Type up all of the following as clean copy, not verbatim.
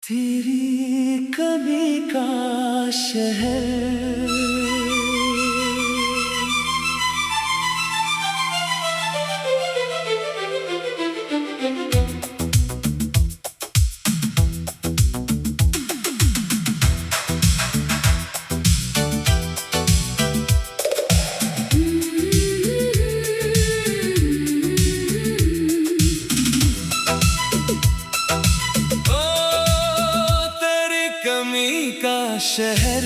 तेरी कमी का शहर। कमी का शहर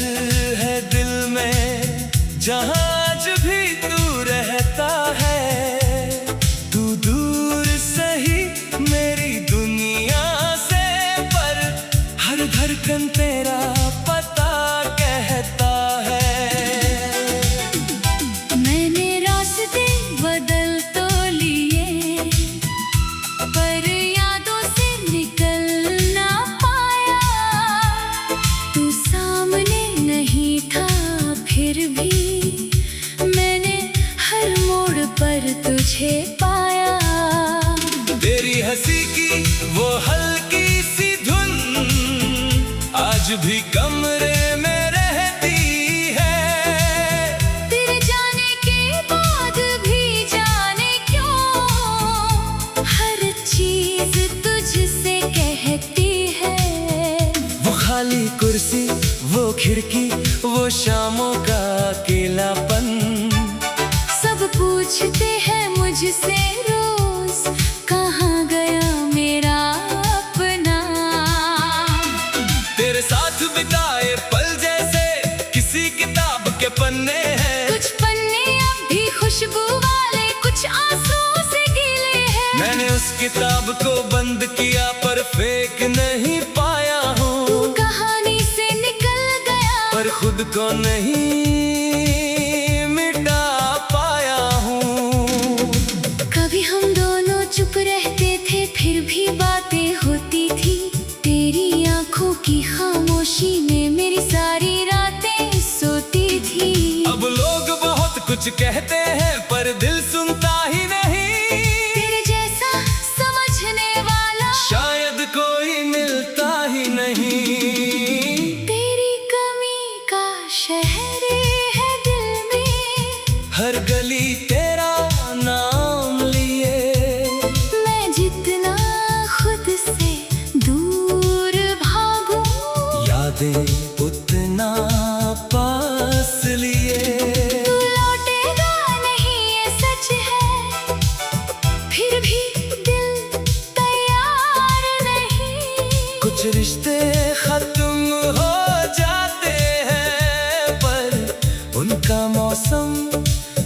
है दिल में, जहाँ आज भी तू रहता है। तू दूर सही मेरी दुनिया से, पर हर धड़कन तेरा पता कहता है। मैंने रास्ते बदल तो लिए, पर यादों से निकल ना पाया। तू सामने नहीं था फिर भी मैंने हर मोड़ पर तुझे पाया। तेरी हंसी की वो हल्की सी धुन आज भी कमरे में रहती है। तेरे जाने के बाद भी जाने क्यों हर चीज तुझसे कहती है। वो खाली कुर्सी, वो खिड़की, वो शामों का अकेलापन, सब पूछते हैं मुझसे रोज, कहाँ गया मेरा अपना। तेरे साथ बिताए पल जैसे किसी किताब के पन्ने हैं। कुछ पन्ने अब भी खुशबू वाले, कुछ आंसू से गीले हैं। मैंने उस किताब को बंद किया पर फेंक नहीं पाया हूँ। तू कहानी से निकल गया, पर खुद को नहीं मिटा पाया हूँ। कभी हम दोनों चुप रहते थे फिर भी बातें होती थी। तेरी आंखों की खामोशी में मेरी सारी रातें सोती थी। अब लोग बहुत कुछ कहते हैं पर दिल सुनता ही नहीं। तेरे जैसा समझने वाला शायद कोई मिलता ही नहीं। तेरी कमी का शहर है दिल में, हर गली तेरा नाम लिए। मैं जितना खुद से दूर भागूं, यादें उतना पास लिए। तू लौटेगा नहीं ये सच है, फिर भी दिल तैयार नहीं। कुछ रिश्ते खत्म हो जाते हैं पर उनका मौसम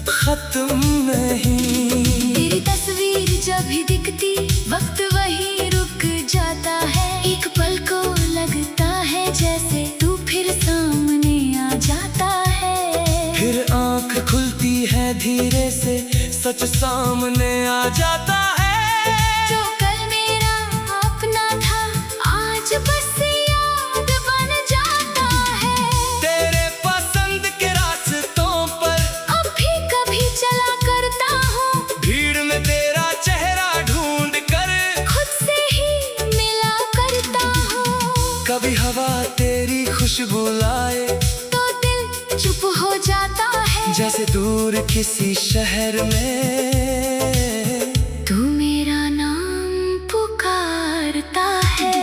खत्म नहीं। तेरी तस्वीर जब भी दिखती वक्त वही रुक जाता है। एक पल को लगता है जैसे तू फिर सामने आ जाता है। फिर आंख खुलती है धीरे से, सच सामने आ जाता है। जो कल मेरा अपना था आज बस याद बन जाता है। तेरे पसंद के रास्तों पर अब भी कभी चला करता हूँ, भीड़ में तेरा चेहरा ढूंढ कर खुद से ही मिला करता हूँ। कभी हवा तेरी खुशबू लाए तो दिल चुप हो जाता है। जैसे दूर किसी शहर में तू मेरा नाम पुकारता है।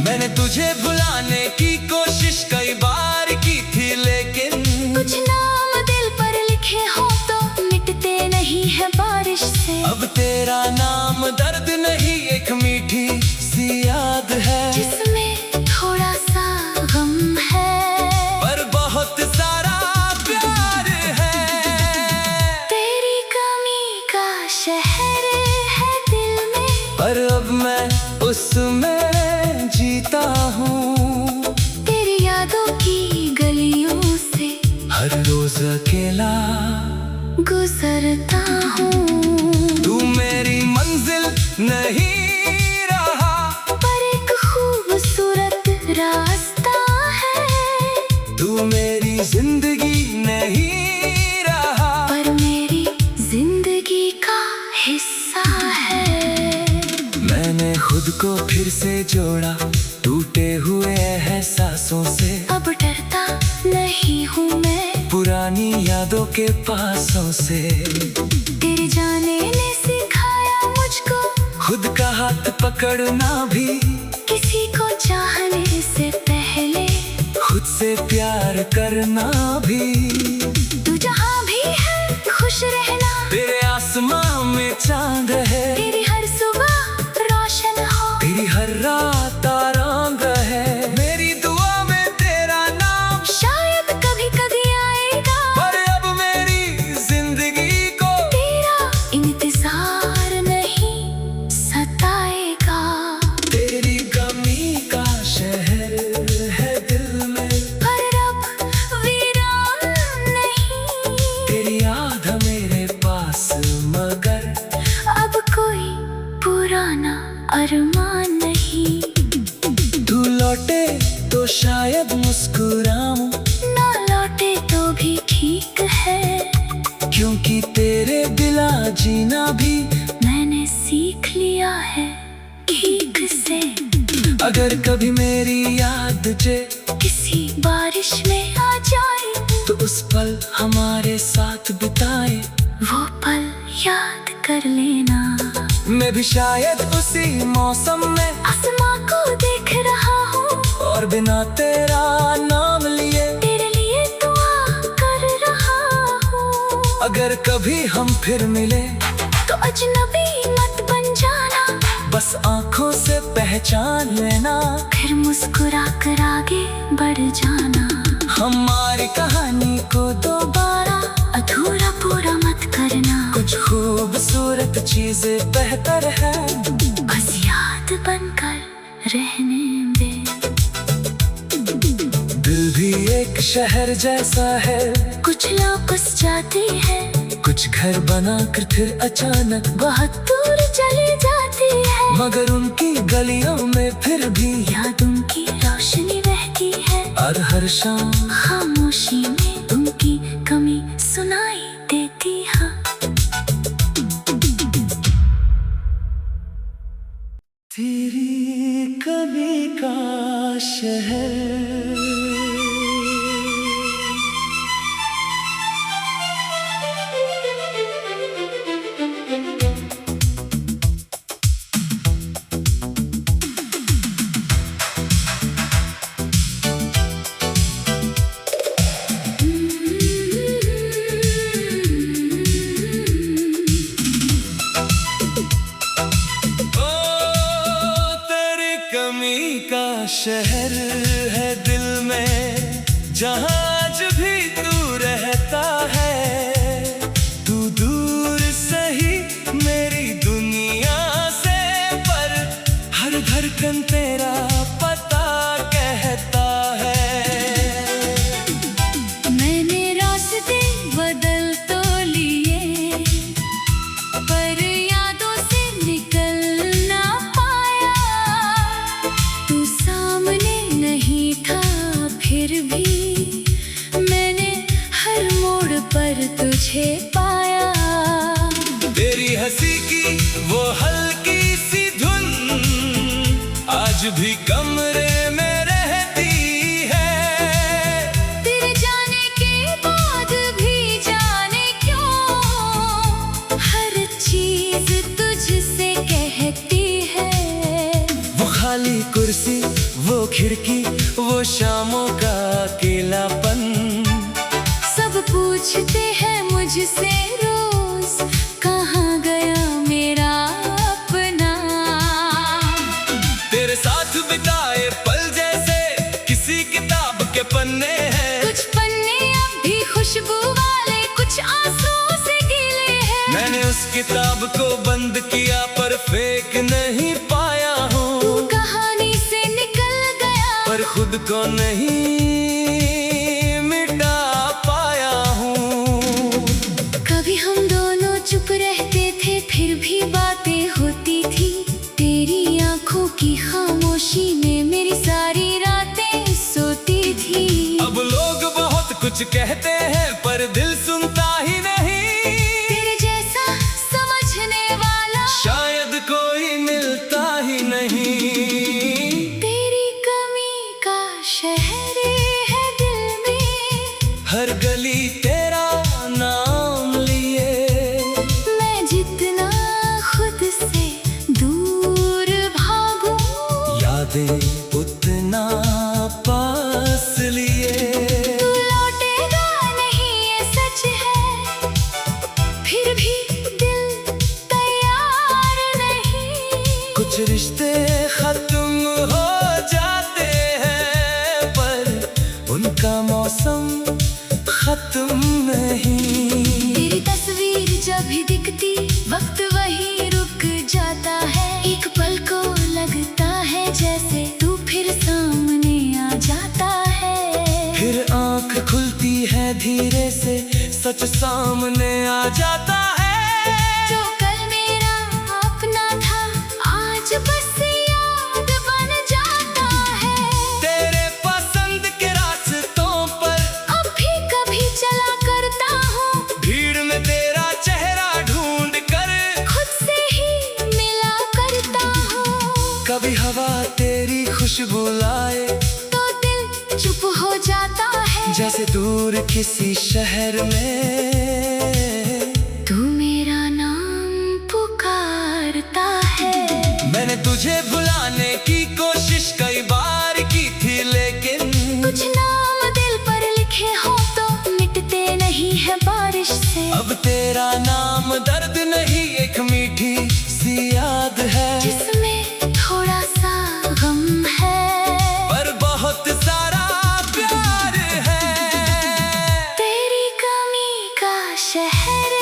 मैंने तुझे भुलाने की कोशिश कई बार की थी, लेकिन कुछ नाम दिल पर लिखे हो तो मिटते नहीं है बारिश से। अब तेरा नाम दर्द नहीं, एक मीठी सी याद है, जिसमें थोड़ा सा गम है, पर बहुत सारा प्यार है। तेरी कमी का शहर है दिल में, पर अब मैं उसमें जीता हूँ। तेरी यादों की गलियों से हर रोज अकेला गुजरता हूँ। तू मेरी मंजिल नहीं रहा, पर एक खूबसूरत रास्ता है। तू मेरी जिंदगी नहीं रहा, पर मेरी जिंदगी का हिस्सा है। मैंने खुद को फिर से जोड़ा टूटे हुए के पासों से। तेरे जाने ने सिखाया मुझको खुद का हाथ पकड़ना भी, किसी को चाहने से पहले खुद से प्यार करना भी। तू जहाँ भी है खुश रहना, तेरे आसमां में चांद है, तेरी हर सुबह रोशन हो, तेरी हर रात आराम है। मेरी दुआ में तेरा नाम शायद कभी कभी आएगा, पर अब मेरी जिंदगी को तेरा इंतजार नहीं सताएगा। तेरी कमी का शहर है दिल में, पर अब वीरान नहीं, तेरी याद है मेरे पास मगर अब कोई पुराना अरमान नहीं। तू लौटे तो शायद मुस्कुराऊं, ना लौटे तो भी ठीक है, क्योंकि तेरे बिना जीना भी मैंने सीख लिया है ठीक से। अगर कभी मेरी याद तुझे किसी बारिश में आ जाए, तो उस पल हमारे साथ बिताए, वो पल याद कर लेना। मैं भी शायद उसी मौसम में आसमां को देख रहा हूँ, और बिना तेरा नाम लिए तेरे लिए दुआ कर रहा हूँ। अगर कभी हम फिर मिले तो अजनबी मत बन जाना, बस आंखों से पहचान लेना, फिर मुस्कुरा कर आगे बढ़ जाना। हमारी कहानी को दोबारा अधूरा पूरा मत करना, कुछ खूबसूरत चीजें बेहतर है, बस याद बनकर रहने दे। दिल भी एक शहर जैसा है, कुछ लोग बस जाते हैं, कुछ घर बनाकर फिर अचानक बहुत दूर चली जाती है, मगर उनकी गलियों में फिर भी याद उनकी रोशनी रहती है, और हर शाम खामोशी में उनकी कमी सुनाई देती है। तेरी कमी का शहर कमी का शहर है दिल में, जहाँ आज भी तू रहता है। तू दूर सही मेरी दुनिया से, पर हर धड़कन तेरा पता कहता है। मैंने रास्ते बदल तो लिए, पर यादों से निकल ना पाया। तू सामने नहीं था फिर भी मैंने हर मोड़ पर तुझे पाया। तेरी हंसी की वो हल्की सी धुन आज भी कमरे में रहती है। तेरे जाने के बाद भी जाने क्यों हर चीज तुझसे कहती है। वो खाली कुर्सी, वो खिड़की, वो शामों का अकेलापन, सब पूछते हैं मुझसे रोज कहाँ गया मेरा अपना। तेरे साथ बिताए पल जैसे किसी किताब के पन्ने हैं। कुछ पन्ने अब भी खुशबू वाले, कुछ आंसू से गीले हैं। मैंने उस किताब को बंद किया पर फेंक नहीं पाया हूँ। तू कहानी से निकल गया, पर खुद को नहीं मिटा पाया हूँ। कभी हम दोनों चुप रहते थे फिर भी बातें होती थी। तेरी आंखों की खामोशी में मेरी सारी रातें सोती थी। अब लोग बहुत कुछ कहते हैं पर दिल सुनता ही नहीं। तेरे जैसा समझने वाला शायद कोई मिलता ही नहीं। तेरी कमी का शहर है दिल में, हर गली तेरा नाम ना पास लिए। तू लौटेगा नहीं ये सच है, फिर भी दिल तैयार नहीं। कुछ रिश्ते खत्म हो जाते हैं पर उनका मौसम खत्म नहीं। तेरी तस्वीर जब भी दिखती वक्त वही रुक जाता है। एक पल को लगता है जैसे तू फिर सामने आ जाता है। फिर आंख खुलती है धीरे से, सच सामने आ जाता है। जो कल मेरा अपना था आज बस याद बन जाता है। तेरे पसंद के रास्तों पर अब भी कभी चला करता हूँ, भीड़ में तेरा चेहरा ढूंढ कर खुद से ही मिला करता हूँ। कभी हवा तेरी खुशबू लाए तो दिल चुप हो जाता है। जैसे दूर किसी शहर में तू मेरा नाम पुकारता है। मैंने तुझे भुलाने की कोशिश कई बार की थी, लेकिन कुछ नाम दिल पर लिखे हो तो मिटते नहीं है बारिश से। अब तेरा नाम दर्द नहीं एक मीठी सी याद है, जिसमें थोड़ा सा गम है पर बहुत सारा प्यार है। तेरी कमी का शहर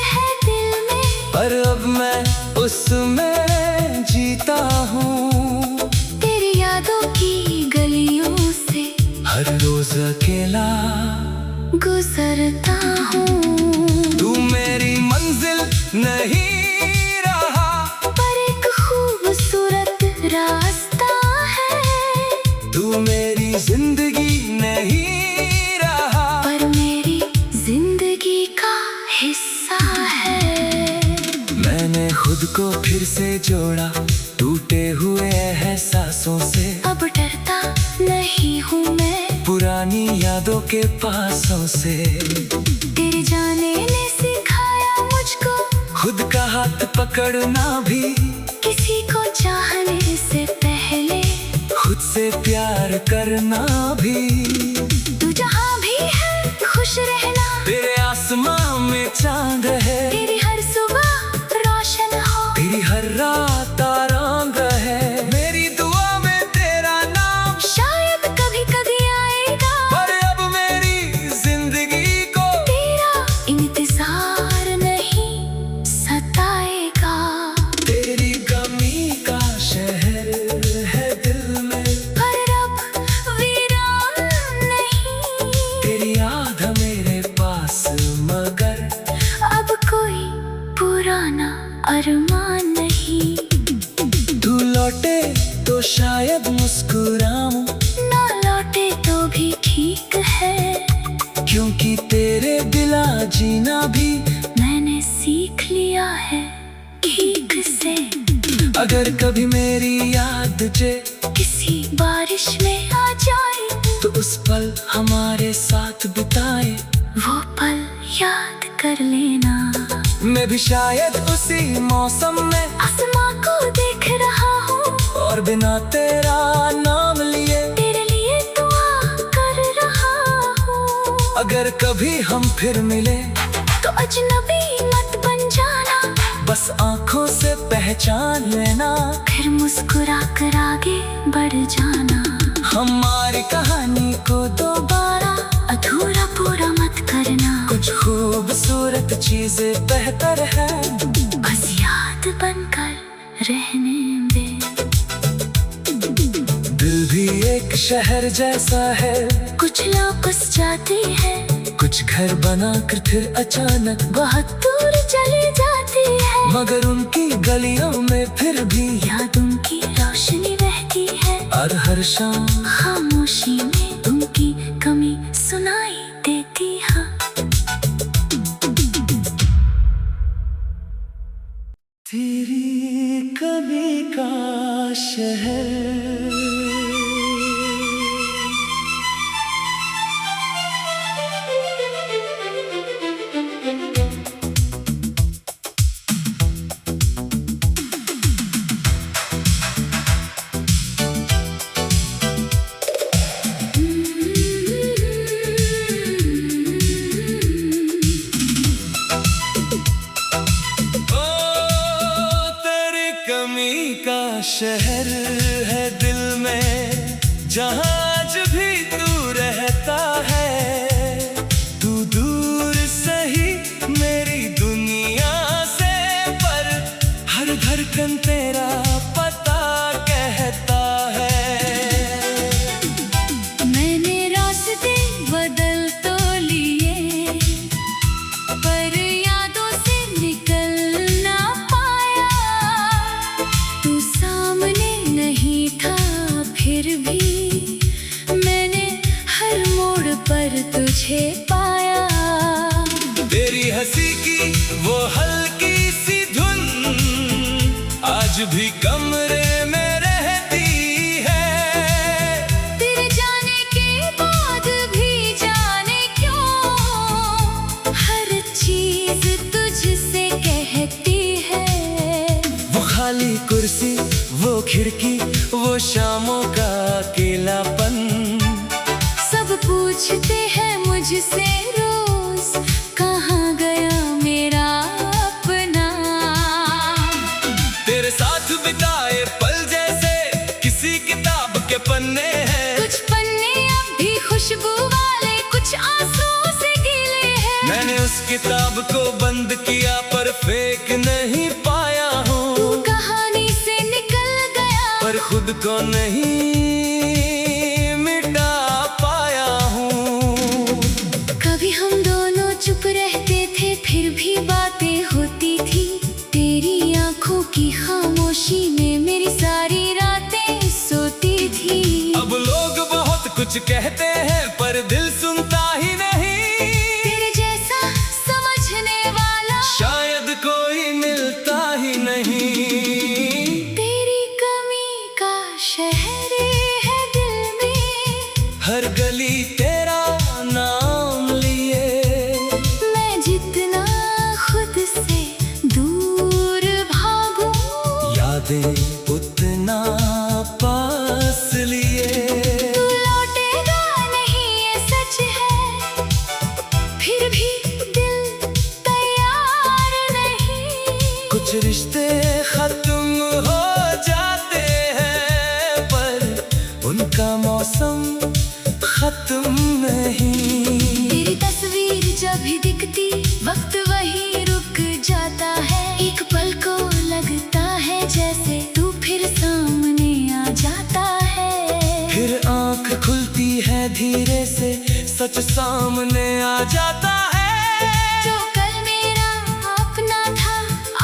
है दिल में, पर अब मैं उसमें जीता हूँ। तेरी यादों की गलियों से हर रोज अकेला गुजरता हूँ। तू मेरी मंजिल नहीं रहा, पर एक खूबसूरत रास्ता है। तू मेरी जिंदगी नहीं रहा, पर मेरी जिंदगी का हिस्सा है। मैंने खुद को फिर से जोड़ा टूटे हुए एहसासों से। अब डरता नहीं हूँ मैं पुरानी यादों के पासों से। तेरे जाने ने सिखाया मुझको खुद का हाथ पकड़ना भी, किसी को चाहने से पहले खुद से प्यार करना भी। तू जहाँ भी है खुश रहना, तेरे आसमां में चांद है, तेरी हर सुबह रोशन हो, तेरी हर रात आराम रहे। मेरी दुआ में तेरा नाम शायद कभी कभी आएगा, पर अब मेरी जिंदगी को तेरा इंतजार नहीं सताएगा। तेरी कमी का शहर है दिल में, पर अब वीरान नहीं। तेरी याद है मेरे पास मगर अब कोई पुराना अरमान नहीं। तू लौटे तो शायद मुस्कुराऊं, ना लौटे तो भी ठीक है, क्योंकि तेरे बिना जीना भी मैंने सीख लिया है ठीक से। अगर कभी मेरी याद तुझे किसी बारिश में आ जाए तो उस पल हमारे साथ बिताए। वो पल याद कर लेना। मैं भी शायद उसी मौसम में आसमां को देख रहा हूँ, और बिना तेरा नाम लिए तेरे लिए दुआ कर रहा हूँ। अगर कभी हम फिर मिले तो अजनबी मत बन जाना, बस आंखों से पहचान लेना। फिर मुस्कुरा कर आगे बढ़ जाना। हमारी कहानी को दोबारा अधूरा पूरा मत करना, कुछ खूबसूरत चीजें बेहतर है, बस याद बनकर रहने दे। दिल भी एक शहर जैसा है, कुछ लोग बस जाते हैं, कुछ घर बनाकर फिर अचानक बहुत दूर चली जाती है, मगर उनकी गलियों में फिर भी याद उनकी रोशनी रहती है। और हर शाम खामोशी में उनकी कमी सुनाई देती है। तेरी कमी का शहर जहाँ आज भी तू रहता है। तू दूर सही मेरी दुनिया से, पर हर धड़कन तेरा पता कहता है। मैंने रास्ते बदल तो लिए, पर यादों से निकल ना पाया। तू सामने नहीं था फिर भी मैंने हर मोड़ पर तुझे पाया। तेरी हंसी की वो हल्की सी धुन आज भी कमरे में रहती है। तेरे जाने के बाद भी जाने क्यों हर चीज तुझसे कहती है। वो खाली कुर्सी, वो खिड़की, वो शामों का अकेलापन, सब पूछते हैं मुझसे रोज कहाँ गया मेरा अपना। तेरे साथ बिताए पल जैसे किसी किताब के पन्ने हैं। कुछ पन्ने अब भी खुशबू वाले, कुछ आंसू से गीले हैं। मैंने उस किताब को बंद किया पर फेंक नहीं पाया हूँ। तू कहानी से निकल गया, पर खुद को नहीं मिटा पाया हूँ। कभी हम दोनों चुप रहते थे फिर भी बातें होती थी। तेरी आंखों की खामोशी में मेरी सारी रातें सोती थी। अब लोग बहुत कुछ कहते हैं पर दिल सुनता ही नहीं। तेरे जैसा समझने वाला शायद कोई मिलता ही नहीं। तेरी कमी का शहर है दिल में, हर गली तेरा नाम लिए। मैं जितना खुद से दूर भागूं, यादें उतना पास लिए। तू लौटेगा नहीं ये सच है, फिर भी दिल तैयार नहीं। कुछ रिश्ते खत्म हो जाते हैं पर उनका मौसम खत्म नहीं। तेरी तस्वीर जब भी दिखती वक्त वही रुक जाता है। एक पल को लगता है जैसे तू फिर सामने आ जाता है। फिर आंख खुलती है धीरे से, सच सामने आ जाता है। जो कल मेरा अपना था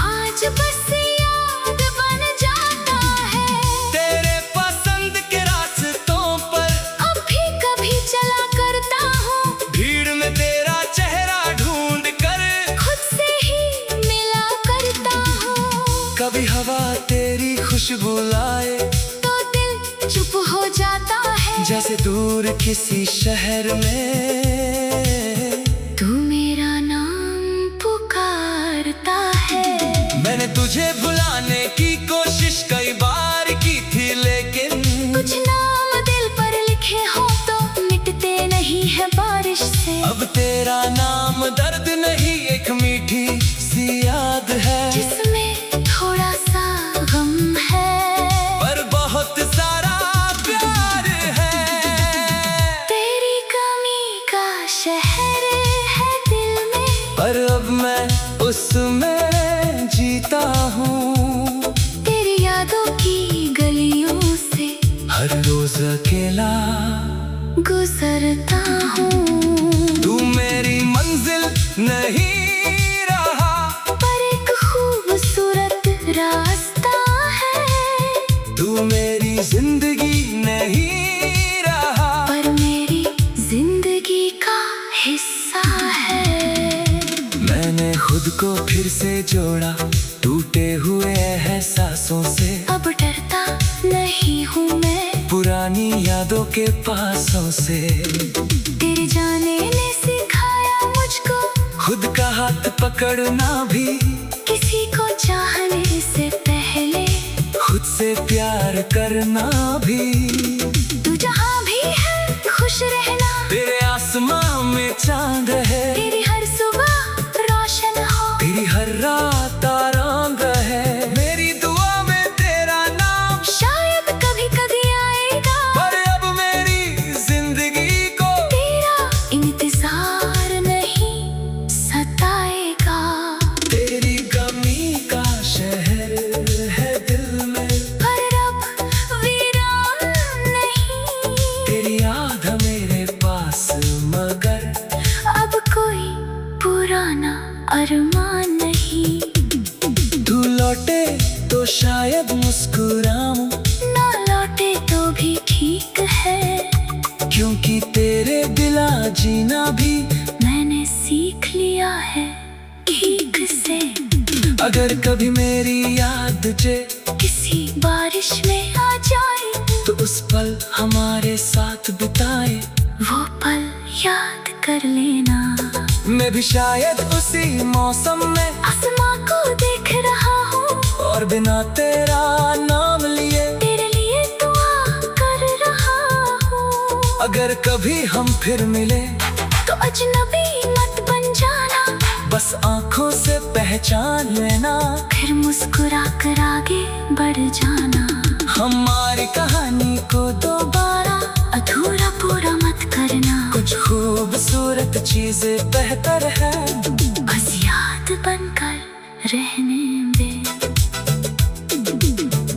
आज बस याद बन जाता है। तेरे पसंद के रास्तों पर अब भी कभी चला करता हूँ, भीड़ में तेरा चेहरा ढूंढ कर। खुद से ही मिला करता हूँ। कभी हवा तेरी खुशबू लाए, तो दिल चुप हो जाता है। जैसे दूर किसी शहर में तू मेरा नाम पुकारता है। मैंने तुझे भुलाने की कोशिश कई बार की थी, लेकिन कुछ नाम दिल पर लिखे हो तो मिटते नहीं है बारिश से। अब तेरा नाम दर्द नहीं, एक मीठी सी याद है जिसमें थोड़ा सा गम है, पर बहुत सारा प्यार है। तेरी कमी का शहर है दिल में, पर अब मैं उसमें जीता हूँ। तेरी यादों की गलियों से हर रोज अकेला गुजरता हूँ। तू मेरी मंजिल नहीं रहा, पर एक खूबसूरत रास्ता है। तू मेरी जिंदगी नहीं रहा, पर मेरी जिंदगी का हिस्सा है। मैंने खुद को फिर से जोड़ा टूटे हुए एहसासों से। अब डरता नहीं हूँ मैं पुरानी यादों के पासों से। तेरे जाने ने सिखाया मुझको खुद का हाथ पकड़ना भी, किसी को चाहने से पहले खुद से प्यार करना भी। तू जहाँ भी है खुश रहना, तेरे आसमां में चांद है, तेरी हर सुबह रोशन हो, तेरी हर रात आराम है। मेरी दुआ में तेरा नाम शायद कभी कभी आएगा, पर अब मैं अरमान नहीं। तू लौटे तो शायद मुस्कुराऊं, ना लौटे तो भी ठीक है, क्योंकि तेरे बिना जीना भी मैंने सीख लिया है ठीक से। अगर कभी मेरी याद तुझे किसी बारिश में आ जाए, तो उस पल हमारे साथ बिताए, वो पल याद कर लेना। मैं भी शायद उसी मौसम में आसमां को देख रहा हूँ, और बिना तेरा नाम लिए तेरे लिए दुआ कर रहा हूँ। अगर कभी हम फिर मिले तो अजनबी मत बन जाना, बस आंखों से पहचान लेना, फिर मुस्कुरा कर आगे बढ़ जाना। हमारी कहानी को दोबारा अधूरा पूरा मत करना, कुछ खूबसूरत चीजें बेहतर है बस याद बनकर रहने दे।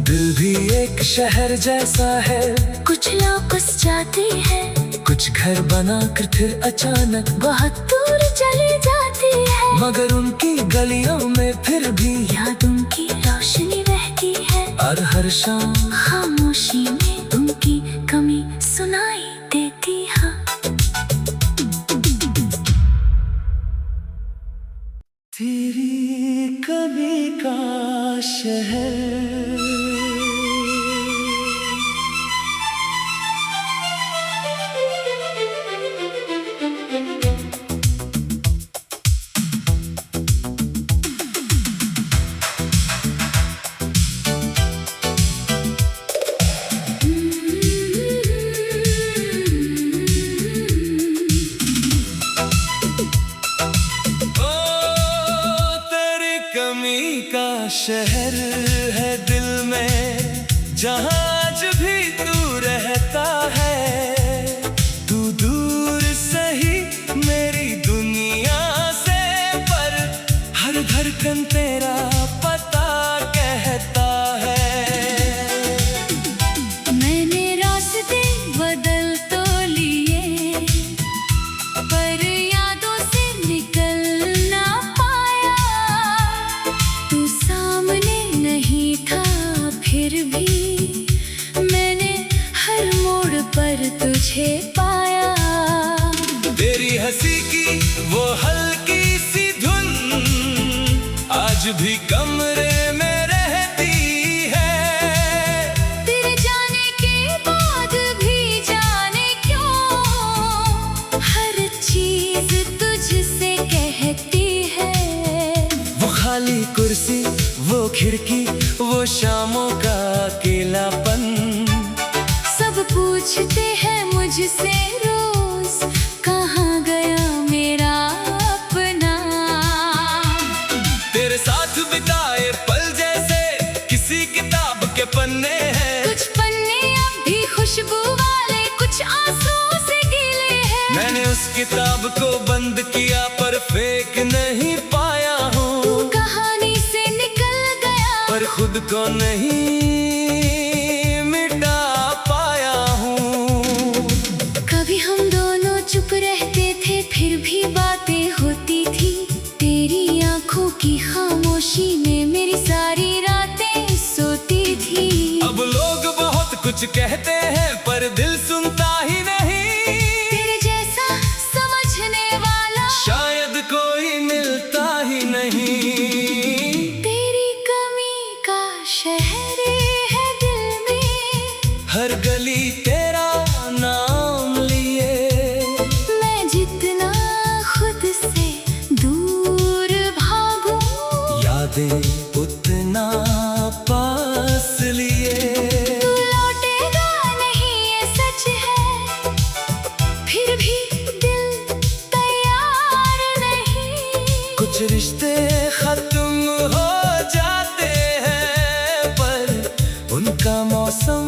दिल भी एक शहर जैसा है, कुछ लोग बस जाते हैं, कुछ घर बनाकर फिर अचानक बहुत दूर चली जाती है, मगर उनकी गलियों में फिर भी यादों की रोशनी बहती है, और हर शाम खामोशी में उनकी कमी सुनाई देती है। तेरी कभी का शहर। शहर है दिल में जहाँ आज भी तू रहता है, तू दूर सही मेरी दुनिया से, पर हर धड़कन तेरा पता कहता है। मैंने रास्ते बदल तो लिए, पर यादों से निकल ना पाया। तू सामने नहीं था फिर भी मैंने हर मोड़ पर तुझे पाया। तेरी हंसी की वो हल्की सी धुन आज भी कमरे में रहती है, तेरे जाने के बाद भी जाने क्यों हर चीज तुझसे कहती है। वो खाली कुर्सी, वो खिड़की, वो शामों का अकेलापन, सब पूछते हैं मुझसे रोज कहाँ गया मेरा अपना। तेरे साथ बिताए पल जैसे किसी किताब के पन्ने हैं, कुछ पन्ने अब भी खुशबू वाले, कुछ आंसुओं से गीले हैं। मैंने उस किताब को बंद किया पर फेंक नहीं पाया हूँ, तू कहानी से निकल गया पर खुद को नहीं मिटा पाया हूँ। कभी हम दोनों चुप रहते थे फिर भी बातें होती थी, तेरी आंखों की खामोशी में मेरी सारी रातें सोती थी। अब लोग बहुत कुछ कहते हैं पर दिल सुनता ही नहीं, तेरे जैसा समझने वाला शायद कोई मिलता ही नहीं। तेरी कमी का शहर है दिल में, हर गली तेरा नाम लिए, मैं जितना खुद से दूर भागूं, यादें उतना पास लिए। तू लौटेगा नहीं ये सच है, फिर भी दिल तैयार नहीं। कुछ रिश्ते खत्म हो जाते हैं पर उनका मौसम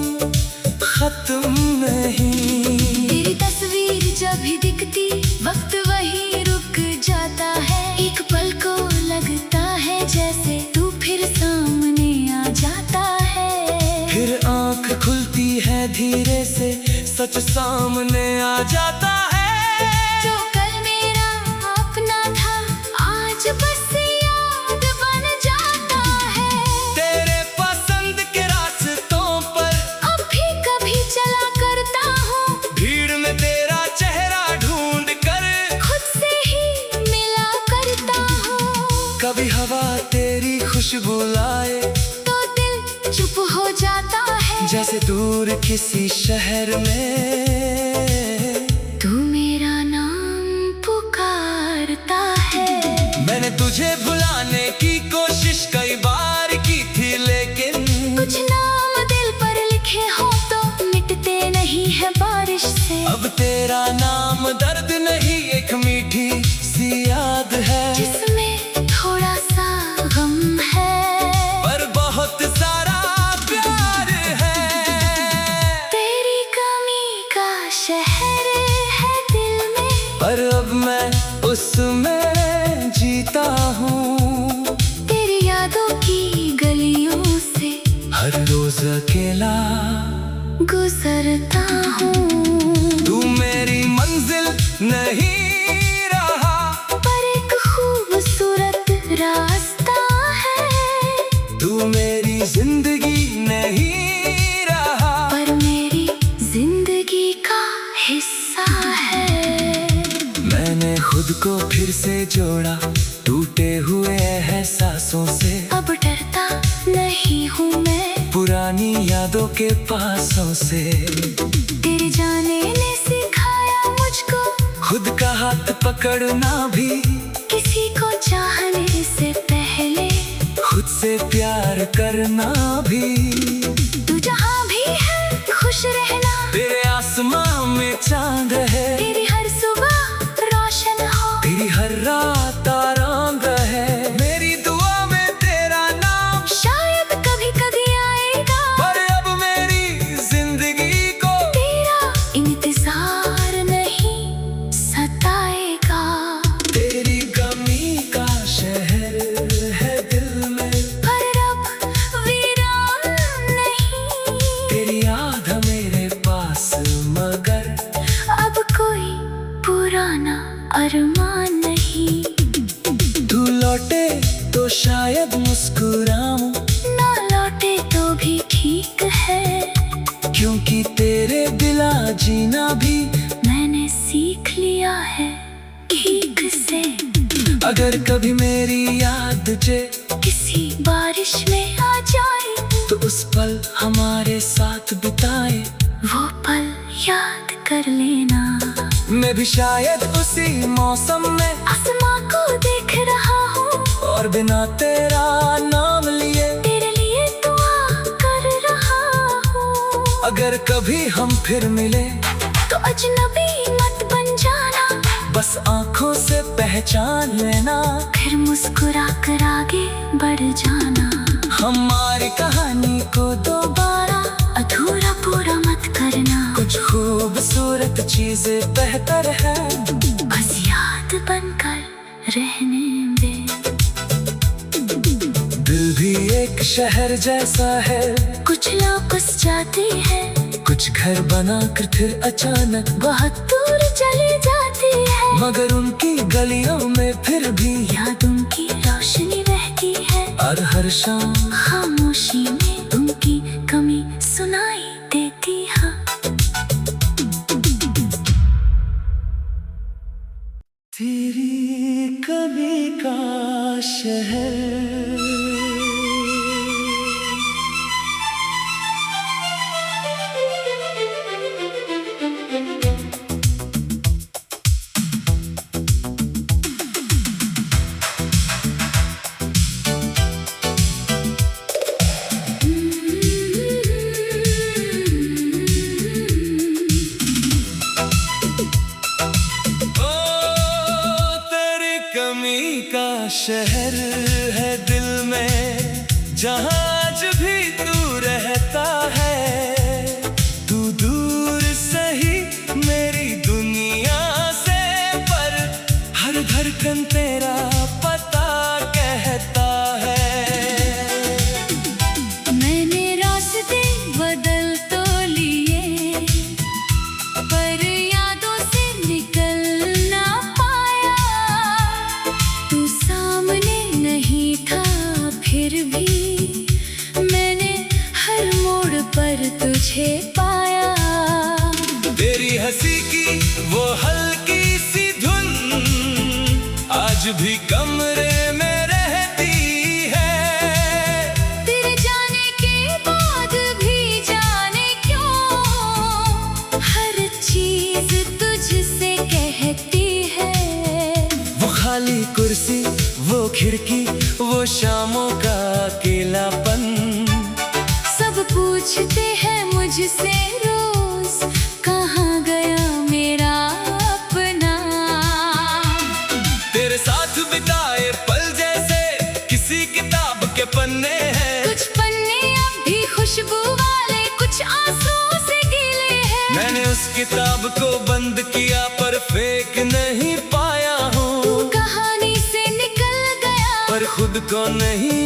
खत्म नहीं। तेरी तस्वीर जब भी दिखती वक्त वही रुक जाता है, एक पल को लगता है जैसे तू फिर सामने आ जाता है। फिर आंख खुलती है धीरे से, सच सामने आ जाता है। जो कल मेरा अपना था आज बस कभी हवा तेरी खुशबू लाए तो दिल चुप हो जाता है। जैसे दूर किसी शहर में तू मेरा नाम पुकारता है। मैंने तुझे भुलाने की कोशिश कई बार की थी, लेकिन कुछ नाम दिल पर लिखे हो तो मिटते नहीं है बारिश से। अब तेरा नाम दर्द नहीं, एक मीठी सी याद है जिसमें थोड़ा सा गम है पर बहुत सारा प्यार है। तेरी कमी का शहर है दिल में, पर अब मैं उसमें जीता हूँ। तेरी यादों की गलियों से हर रोज अकेला गुजरता हूँ। तू मेरी मंजिल नहीं रहा, पर एक खूबसूरत रास्ता है। तू मेरी जिंदगी नहीं रहा, पर मेरी जिंदगी का हिस्सा है। मैंने खुद को फिर से जोड़ा टूटे हुए एहसासों से। अब डरता नहीं हूँ मैं पुरानी यादों के पासों से। तेरे जाने ने सिखाया मुझको खुद का हाथ पकड़ना भी, किसी को चाहने से पहले खुद से प्यार करना भी। तू जहाँ भी है खुश रहना, तेरे आसमां में चांद है, तेरी हर सुबह रोशन हो, तेरी हर रात आराम रहे। मेरी दुआ में तेरा नाम शायद कभी कभी आएगा, पर अब मेरी जिंदगी को तेरा इंतजार नहीं सताएगा। तेरी कमी का शहर है दिल में, पर अब वीरान नहीं, तेरी याद मेरे पास मगर अब कोई पुराना अरमान नहीं। तू लौटे तो शायद मुस्कुराऊं, ना लौटे तो भी ठीक है, क्योंकि तेरे बिना जीना भी मैंने सीख लिया है ठीक से। अगर कभी मेरी याद तुझे किसी बारिश में आ जाए तो उस पल हमारे साथ बिताए, वो पल याद कर लेना। मैं भी शायद उसी मौसम में आसमां को देख रहा हूँ और बिना तेरा नाम लिए तेरे लिए दुआ कर रहा हूँ। अगर कभी हम फिर मिले तो अजनबी मत बन जाना, बस आंखों से पहचान लेना, फिर मुस्कुरा कर आगे बढ़ जाना। हमारी कहानी को दोबारा अधूरा पूरा मत करना, कुछ खूबसूरत चीजें बेहतर है बस याद बनकर रहने दे। दिल भी एक शहर जैसा है, कुछ लोग बस जाते हैं, कुछ घर बनाकर फिर अचानक बहुत दूर चली जाती है, मगर उनकी गलियों में फिर भी यादों की रोशनी रहती है। और हर शाम खामोशी में उनकी कमी सुनाई देती है। तेरी कमी का शहर शहर है दिल में, जहाँ आज भी तू रहता है। तू दूर सही मेरी दुनिया से, पर हर धड़कन तेरा पता कहता है। मैंने रास्ते बदल तो लिए, पर यादों से निकल ना पाया। तू सामने नहीं था फिर भी मैंने हर मोड़ पर तुझे पाया। तेरी हंसी की वो हल्की सी धुन आज भी कमरे में रहती कुर्सी, वो खिड़की, वो शामों का अकेलापन। सब पूछते हैं मुझसे रोज, कहाँ गया मेरा अपना। तेरे साथ बिताए पल जैसे किसी किताब के पन्ने हैं। कुछ पन्ने अब भी खुशबू वाले, कुछ आंसू से गीले हैं। मैंने उस किताब को बंद किया पर फेंक नहीं पाया हूँ। तू कहानी से निकल गया पर खुद को नहीं